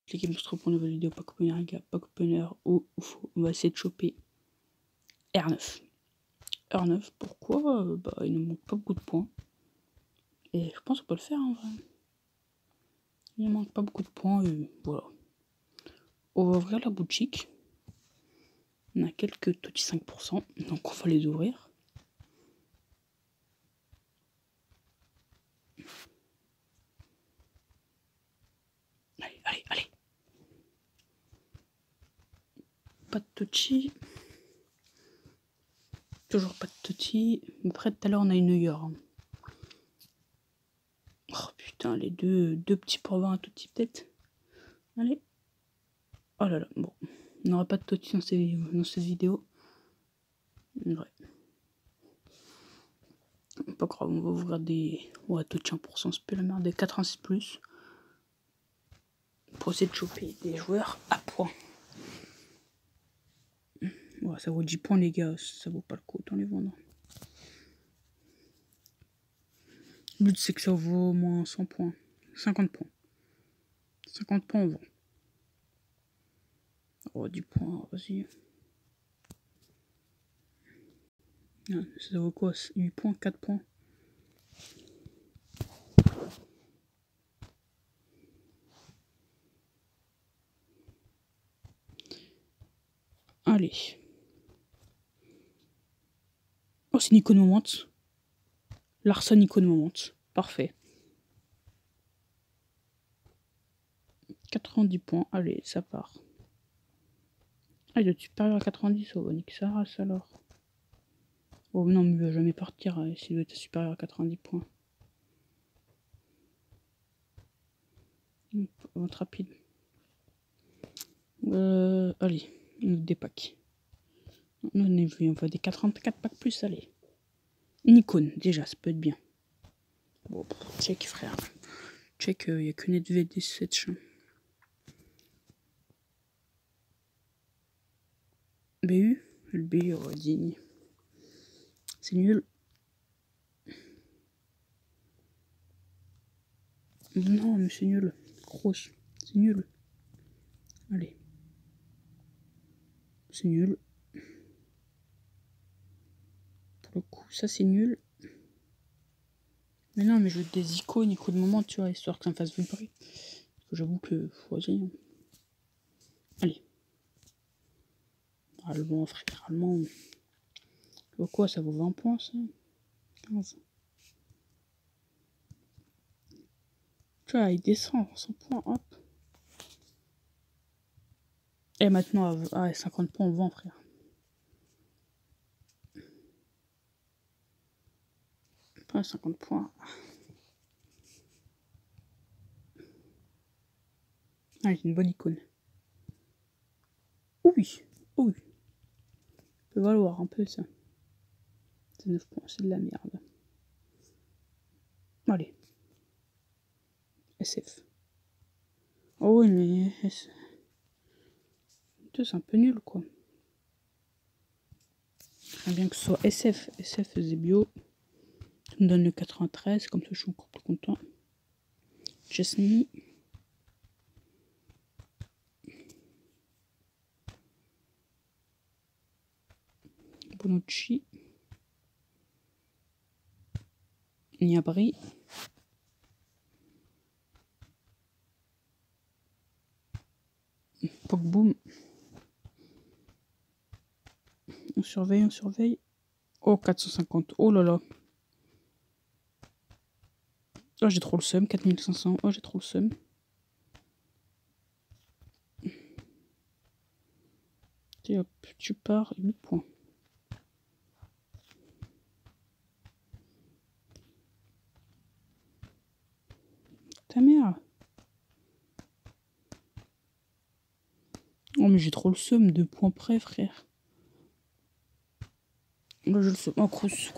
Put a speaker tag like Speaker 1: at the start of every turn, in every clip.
Speaker 1: Cliquez sur pour une nouvelle vidéo, pack opener, gars, pack opener, on va essayer de choper R9. R9, pourquoi bah, il ne manque pas beaucoup de points. Et je pense qu'on peut le faire en vrai. Il ne manque pas beaucoup de points et voilà. On va ouvrir la boutique. On a quelques petits 5%, donc on va les ouvrir. Allez, allez, allez. Pas de touchy. Toujours pas de touchy. Mais après tout à l'heure on a une New York. Oh putain, les deux petits pour avoir un tout petit peut-être. Allez. Oh là là, bon. On n'aura pas de touchy dans cette vidéo. Ouais. Pas grave, on va ouvrir des... Ouais, touchy 1%, c'est plus la merde. Des 86 plus. Pour essayer de choper des joueurs à points. Ouais, ça vaut 10 points les gars, ça vaut pas le coup, autant les vendre. Le but c'est que ça vaut au moins 100 points. 50 points. 50 points on vend. Oh 10 points, vas-y. Ça vaut quoi? 8 points, 4 points. Allez. Oh c'est Nico de Moment. Larson Nico de Moment. Parfait. 90 points, allez, ça part. Ah, il doit être supérieur à 90, oh, nique sa race alors. Oh non, mais il va jamais partir s'il doit être supérieur à 90 points. Vente rapide. Allez, des packs. On va des 44 packs plus, allez. Nikon, déjà, ça peut être bien. Bon, check frère. Check, il n'y a que NetVD7. BU, le BU, oh, digne. C'est nul. Non, mais c'est nul. Grosse, c'est nul. Allez. C'est nul. Pour le coup, ça c'est nul. Mais non, mais je veux des icônes de moment, tu vois, histoire que ça me fasse vibrer. Parce que j'avoue que, vas-y. Allez. Allemand, frère, allemand. Quoi, ça vaut 20 points, ça 15. Tu vois, il descend, 100 points, hop. Et maintenant, à 50 points, on vend, frère. Pas 50 points. Ah, c'est une bonne icône. Oui, oui. Ça peut valoir un peu, ça. C'est 9 points, c'est de la merde. Allez. SF. Oh oui, mais... C'est un peu nul, quoi. J'aimerais bien que ce soit SF. SF faisait bio. Ça me donne le 93, comme ça je suis encore plus content. Chesney. Bonucci. Niabri. Pogboom. On surveille, on surveille. Oh, 450. Oh là là. Oh, j'ai trop le seum. 4500. Oh, j'ai trop le seum. Et hop, tu pars. 8 points. Ta mère. Oh, mais j'ai trop le seum. 2 points près, frère. Là, je le seum. Oh, Crous.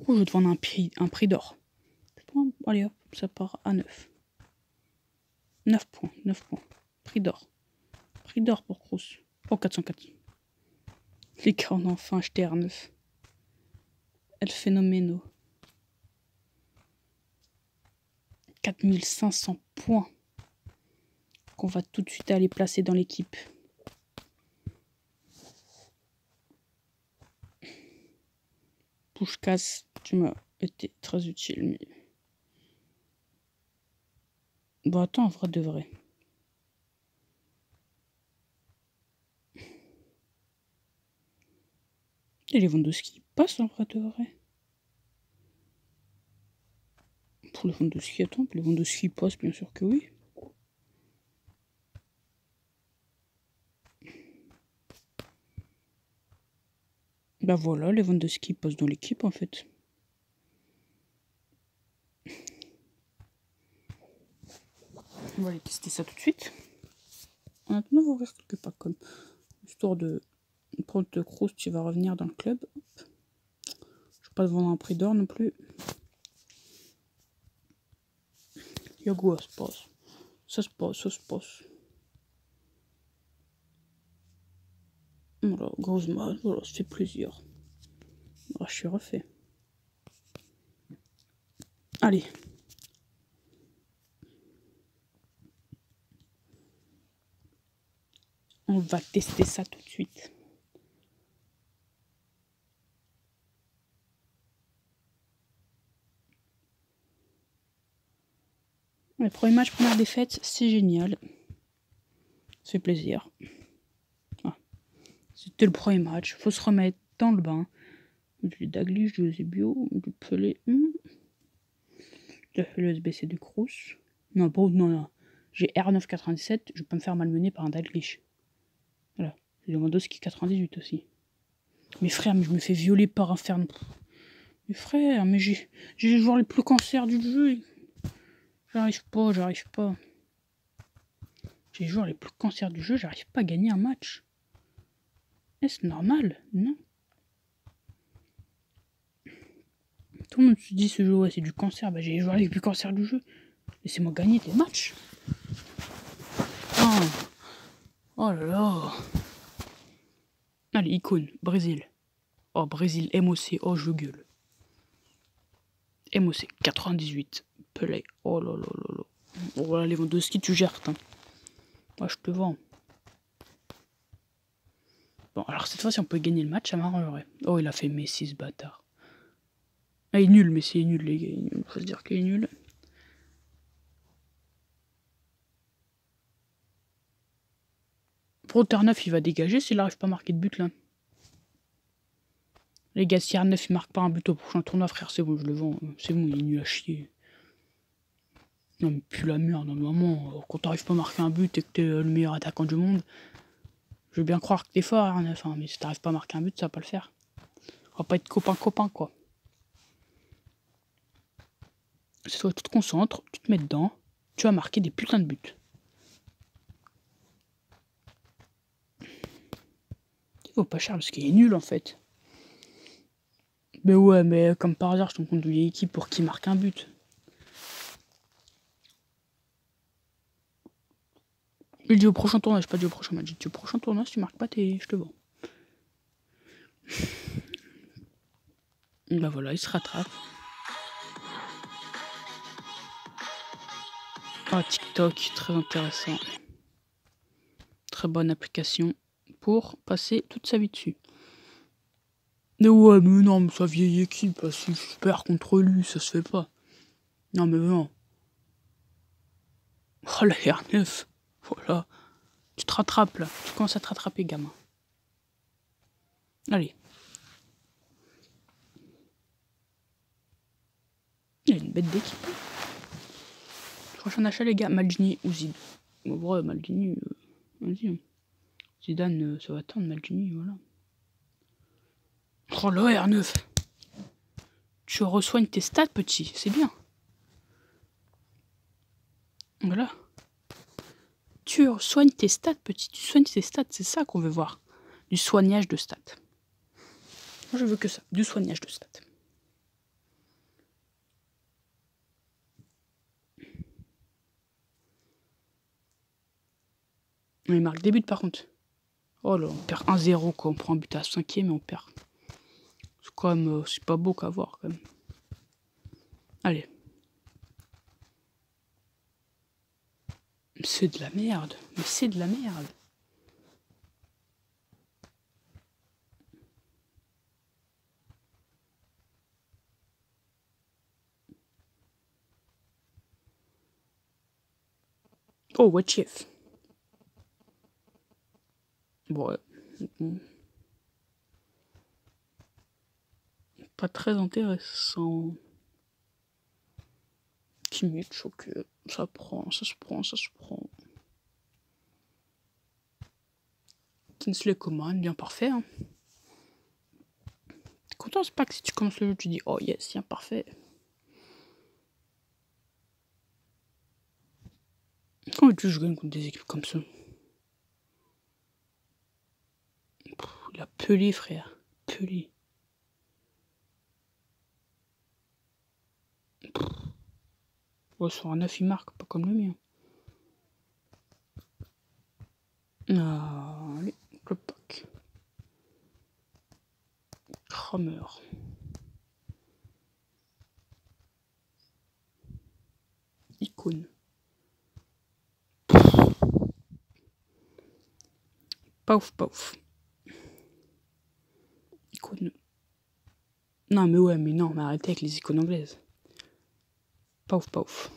Speaker 1: Je vais te vendre un prix d'or. Allez hop, ça part à 9. 9 points, 9 points. Prix d'or. Prix d'or pour Crous. Oh, 404. Les gars, on a enfin acheté R9. El Phénoméno. 4500 points. qu'on va tout de suite aller placer dans l'équipe. Puskás, tu m'as été très utile. Mais... Bon, attends, en vrai de vrai. Et Lewandowski passe en vrai de vrai. Pour Lewandowski, attends, Lewandowski passe, bien sûr que oui. Bah voilà, Lewandowski passe dans l'équipe en fait. On va aller tester ça tout de suite. Maintenant, on va ouvrir quelques packs comme histoire de prendre de Kroos, tu vas revenir dans le club. Je vais pas te vendre un prix d'or non plus. Yago, ça se passe. Ça se passe, ça se passe. Voilà, Griezmann, voilà, ça fait plaisir. Ah, je suis refait. Allez. On va tester ça tout de suite. Le premier match, première défaite, c'est génial. Ça fait plaisir. Ah. C'était le premier match. Faut se remettre dans le bain. Du Daglish, du Eusebio, du Pelé. J'ai fait le SBC du Kroos. Non, bon, non. J'ai R997. Je peux me faire malmener par un Daglish. Voilà. J'ai Lewandowski 98 aussi. Mais frère, mais je me fais violer par un Fern. Mais frère, mais j'ai les joueurs les plus cancers du jeu. J'arrive pas. J'ai les joueurs les plus cancers du jeu, j'arrive pas à gagner un match. Est-ce normal? Non. Tout le monde se dit ce jeu, ouais, c'est du cancer. Bah, j'ai les joueurs les plus cancers du jeu. Laissez-moi gagner des matchs. Oh, oh là là. Allez, icône, Brésil. Oh, Brésil, MOC. Oh, je gueule. MOC, 98. Pelé. Oh là là là là. Bon, voilà, Lewandowski, tu gères, hein. Moi, je te vends. Bon, alors cette fois-ci, on peut gagner le match, ça m'arrangerait. Oh, il a fait Messi, ce bâtard. Ah, il est nul, Messi est nul, les gars. Il faut se dire qu'il est nul. Pour R9, il va dégager s'il n'arrive pas à marquer de but, là. Les gars, si R9 il marque pas un but au prochain tournoi, frère, c'est bon, je le vends. C'est bon, il est nul à chier. Non, mais plus la merde, normalement, quand t'arrives pas à marquer un but et que t'es le meilleur attaquant du monde, je veux bien croire que t'es fort, R9, hein, mais si t'arrives pas à marquer un but, ça va pas le faire. On va pas être copain-copain, quoi. C'est toi, tu te concentres, tu te mets dedans, tu vas marquer des putains de buts. Il vaut pas cher parce qu'il est nul, en fait. Mais ouais, mais comme par hasard, je tombe contre une équipe pour qui marque un but. Je dis au prochain tournoi, j'ai pas dit au prochain match. J'ai dit au prochain tournoi, si tu marques pas, je te vends. Bah voilà, il se rattrape. Oh, TikTok, très intéressant. Très bonne application pour passer toute sa vie dessus. Mais ouais, mais non, mais sa vieille équipe, si je perds contre lui, ça se fait pas. Non, mais non. Oh, la R9. Voilà. Tu te rattrapes, là. Tu commences à te rattraper, gamin. Allez. Il y a une bête d'équipe. Prochain achat, les gars. Maldini ou Zidane. En vrai, Maldini, vas-y. Zidane, ça va attendre, Maldini, voilà. Oh là, R9. Tu resoignes tes stats, petit. C'est bien. Voilà. Tu soignes tes stats, petit. Tu soignes tes stats. C'est ça qu'on veut voir. Du soignage de stats. Moi, je veux que ça. Du soignage de stats. Il marque des buts, par contre. Oh là, on perd 1-0, quoi. On prend un but à 5e et on perd. C'est quand même... c'est pas beau qu'à voir, quand même. Allez. C'est de la merde. Mais c'est de la merde. Oh, what chef. Bon, ouais. Pas très intéressant. Kimmich, ok. Ça prend, ça se prend, ça se prend. Kingsley Coman, bien parfait. Hein. T'es content, c'est pas que si tu commences le jeu, tu dis oh yes, bien parfait. Comment veux-tu que je gagne contre des équipes comme ça? Il a pelé, frère. Pelé. Ouais, sur un 9, il marque, pas comme le mien. Ah, allez, le pack. Kramer. Icône. Pas ouf, pas ouf. Icône. Non, mais ouais, mais non, mais arrêtez avec les icônes anglaises. Pas ouf, pas ouf.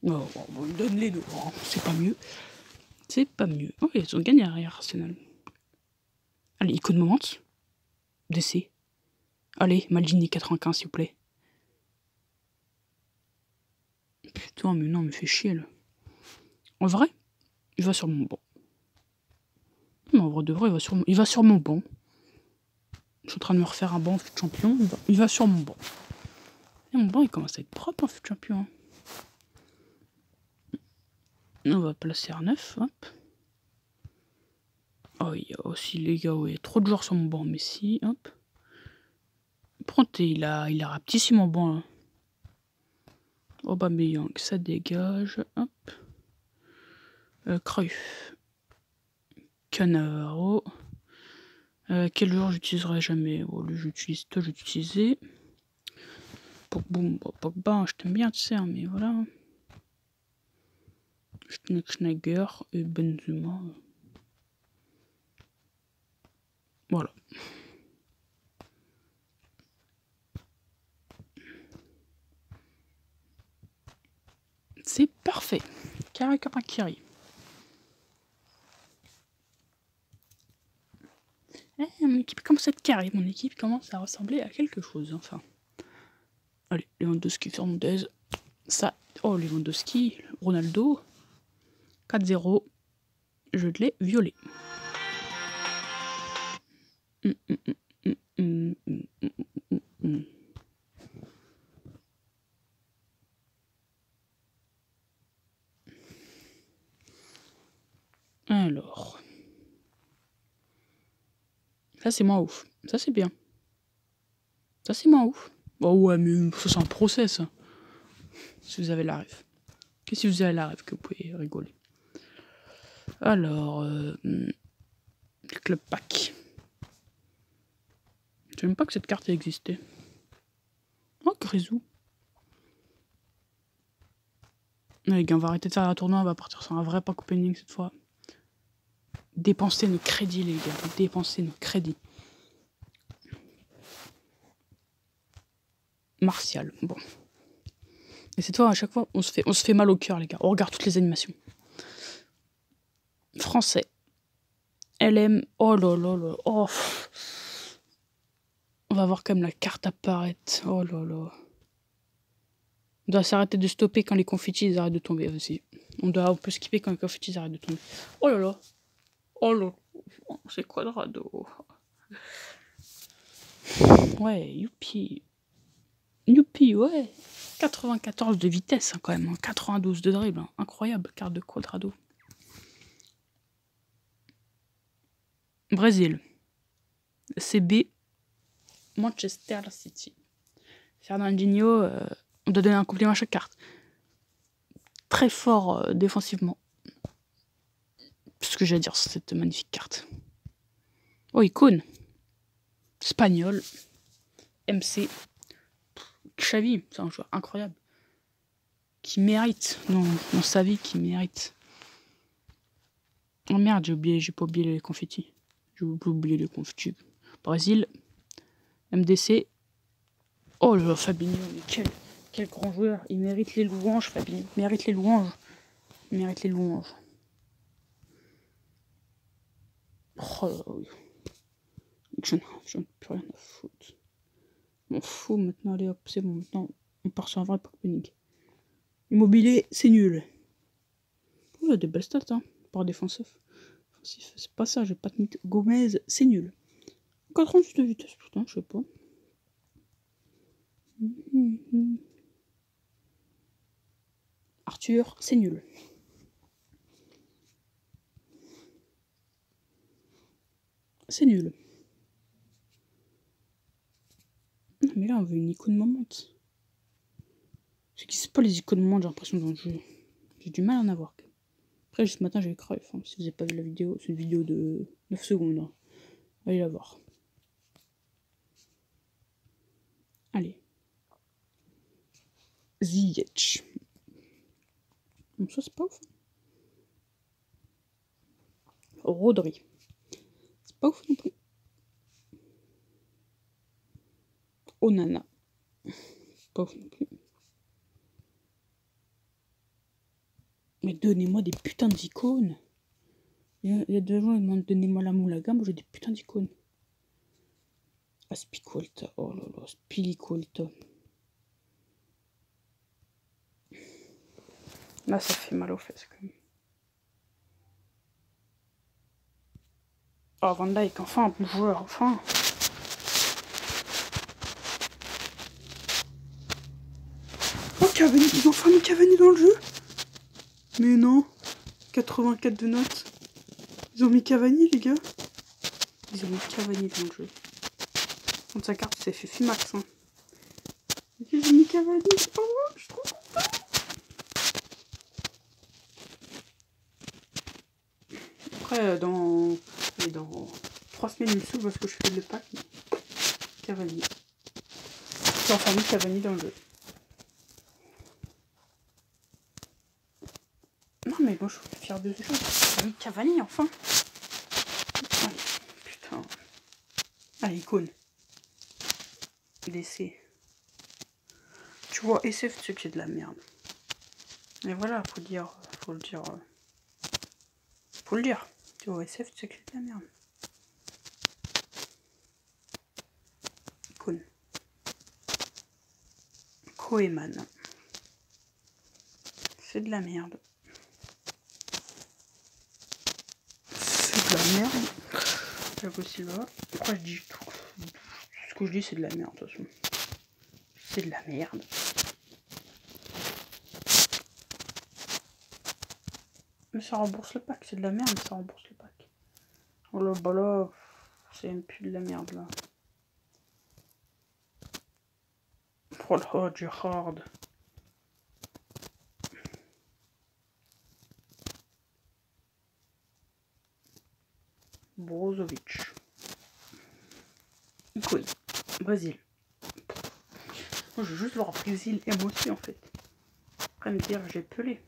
Speaker 1: Oh, on lui donne les deux, hein. C'est pas mieux. C'est pas mieux. Oh, ils ont gagné arrière Arsenal. Allez, icône moment. DC. Allez, Maldini 95, s'il vous plaît. Putain, mais non, me fait chier, là. En vrai, il va sur mon banc. Non, en vrai de vrai, il va sur mon banc. Je suis en train de me refaire un banc en fut champion. Il va sur mon banc. Et mon banc, il commence à être propre en fut champion. On va placer R9, hop. Oh, il y a aussi les gars, ouais, trop de joueurs sur mon banc. Messi, hop. Il a rapetissé mon banc, là. Aubameyang, ça dégage, hop. Cruyff. Cannavaro. Quel joueur j'utiliserai jamais? Oh, lui, j'utilise, toi, j'utilisais. Pogba, je t'aime bien, tu sais, mais voilà. Schneider et Benzema. Voilà. C'est parfait. Karakiri. Mon équipe commence à être carrée. Mon équipe commence à ressembler à quelque chose. Enfin. Allez, Lewandowski, Fernandez. Ça. Oh, Lewandowski, Ronaldo. 4-0. Je l'ai violé. Alors. Ça, c'est moins ouf. Ça, c'est bien. Ça, c'est moins ouf. Oh ouais, mais ça, c'est un process. Hein. Si vous avez la ref. Que si vous avez la ref, que vous pouvez rigoler. Alors, Club Pack. Je sais même pas que cette carte existait. Oh, Grisou. Les gars, on va arrêter de faire la tournoi, on va partir sur un vrai pack opening cette fois. Dépenser nos crédits, les gars. Dépenser nos crédits. Martial, bon. Et cette fois, à chaque fois, on se fait mal au cœur, les gars. On regarde toutes les animations. Français. LM. Oh là là là. Oh. On va voir comme la carte apparaître. Oh là là. On doit s'arrêter de stopper quand les confettis ils arrêtent de tomber aussi. On peut skipper quand les confettis arrêtent de tomber. Oh là là. Oh là. Oh, c'est Quadrado. Ouais, youpi. Youpi, ouais. 94 de vitesse hein, quand même. 92 de dribble. Hein. Incroyable, carte de Quadrado. Brésil. CB. Manchester City. Fernandinho, on doit donner un compliment à chaque carte. Très fort défensivement. C'est ce que j'ai à dire sur cette magnifique carte. Oh, icône. Espagnol. MC. Xavi, c'est un joueur incroyable. qui mérite dans sa vie, qui mérite. Oh merde, j'ai pas oublié les confettis. J'ai oublié les confettis. Brésil, MDC. Oh là là, Fabinho, mais quel grand joueur. Il mérite les louanges, Fabinho. Il mérite les louanges. Il mérite les louanges. Oh là là, oui. J'en ai plus rien à foutre. Je m'en fous maintenant, allez hop, c'est bon, maintenant on part sur un vrai Pokémon. Immobilier, c'est nul. Oh, il a des belles stats, hein, par défensif. C'est pas ça, j'ai pas de mythe. Gomez, c'est nul. 88 de vitesse, putain, je sais pas. Arthur, c'est nul. C'est nul. Non, mais là, on veut une icône moment. C'est qui c'est pas les icônes moment, j'ai l'impression dans le jeu. J'ai du mal à en avoir. Après, ce matin, j'ai eu Cruyff. Hein. Si vous n'avez pas vu la vidéo, c'est une vidéo de 9 secondes. Hein. Allez la voir. Allez. Ziyech. Bon, ça, c'est pas ouf. Rodri. C'est pas ouf non plus. Onana. Pas ouf non plus. Mais donnez-moi des putains d'icônes. Il y a 2 gens, ils demandent donnez-moi la moulaga. Moi, j'ai des putains d'icônes. Aspicolta. Oh là là, Spilicolta. Là, ça fait mal aux fesses quand même. Oh, Van Dijk, enfin, un bon joueur, enfin. Oh, Cavani, ils ont enfin mis Cavani dans le jeu. Mais non. 84 de notes. Ils ont mis Cavani, les gars. Ils ont mis Cavani dans le jeu. Contre sa carte, c'est fait Fimax. Hein. Ils ont mis Cavani. Oh, je suis trop content. Après, dans 3 semaines, il me saoule parce que je fais le pack. Cavani. J'ai enfin mis Cavani dans le jeu. Non, mais moi, je suis fier de ce jeu. J'ai mis Cavani, enfin. Allez, putain. Allez, icône. DC. Tu vois, SF, tu sais que c'est de la merde. Et voilà, faut le dire. Faut le dire. Tu vois, SF, tu sais que c'est de la merde. Icône. Koeman. C'est de la merde. C'est de la merde. Thiago Silva. Pourquoi je dis tout? Ce que je dis, c'est de la merde, de toute façon. C'est de la merde. Mais ça rembourse le pack, c'est de la merde, mais ça rembourse le pack. Oh là, bah là, c'est même plus de la merde, là. Oh là, Gerrard. Brozovic. Icône. Brésil. Moi, je veux juste voir Brésil et moi aussi, en fait. Après me dire, j'ai pelé.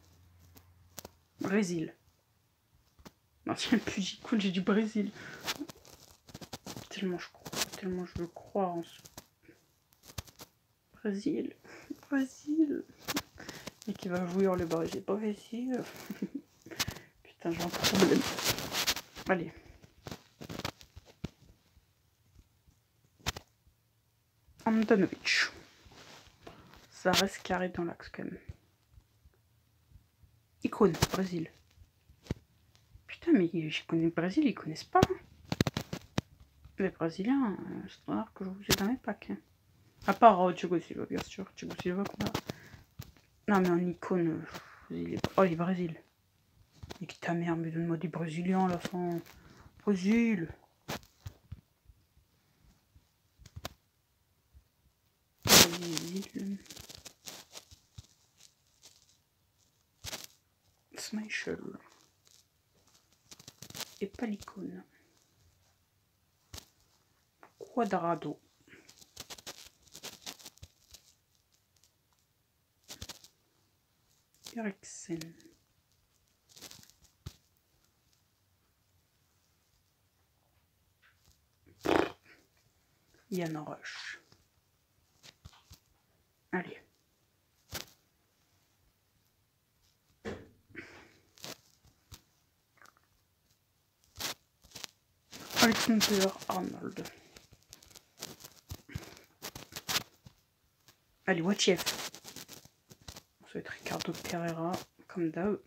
Speaker 1: Brésil. Non, j'ai plus d'icône, j'ai du Brésil. Tellement je veux croire en ce... Brésil. Brésil. Et qui va jouer le Brésil. Brésil. Putain, j'ai un problème. Allez. Andanovic. Ça reste carré dans l'axe quand même. Icône, Brésil. Putain, mais je connais le Brésil, ils connaissent pas. Hein. Les Brésiliens, c'est rare que je vous ai dans mes packs. Hein. À part Thiago Silva, bien sûr. Thiago Silva qu'on a. Non, mais en icône, il est... Oh, les Brésil. Et qui ta mère, mais donne-moi des Brésiliens à la fin. Brésil. Brésil. Schmeichel. Et pas l'icône. Quadrado. Eriksen. Ian Rush. Allez. Alexander Arnold. Allez, Watiev. Ça va être Ricardo Pereira, comme d'hab.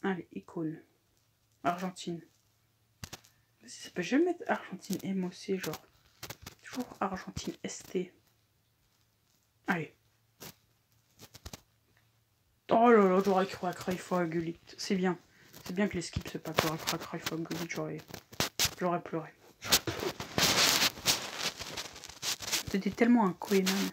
Speaker 1: Allez, icône. Argentine. Ça peut jamais être Argentine MOC, genre. Toujours Argentine ST. Allez. Oh là là, j'aurais cru à Cruyff-Gullit. C'est bien. C'est bien que les skips, c'est pas pour à Cruyff-Gullit, j'aurais pleuré. C'était tellement un Koeman.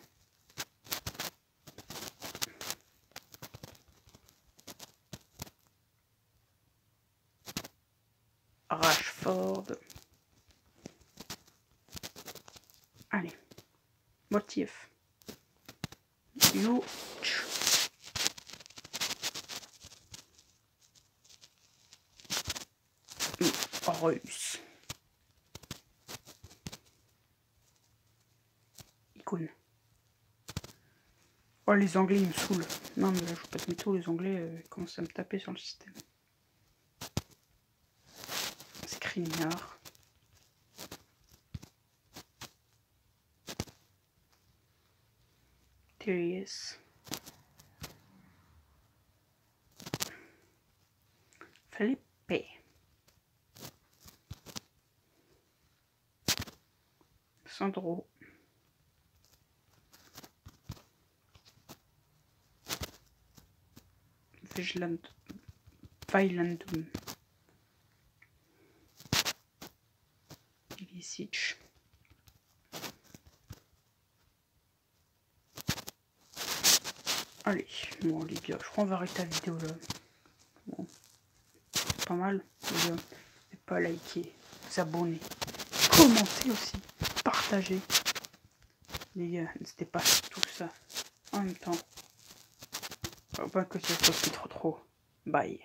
Speaker 1: Rashford. Allez. Motif. Youch. Russe. Icône. Oh, les Anglais, ils me saoulent. Non, mais là, je joue pas de mytho, les Anglais commencent à me taper sur le système. Skriniar. Thériès. Felipe. Sandro. Vailandum. Ilicic. Allez, bon les gars, je crois qu'on va arrêter la vidéo là. Bon, pas mal, les gars. N'hésitez pas à liker, vous abonner, commenter aussi, partager. Les gars, n'hésitez pas à tout ça en même temps. Faut pas que ça soit trop. Bye.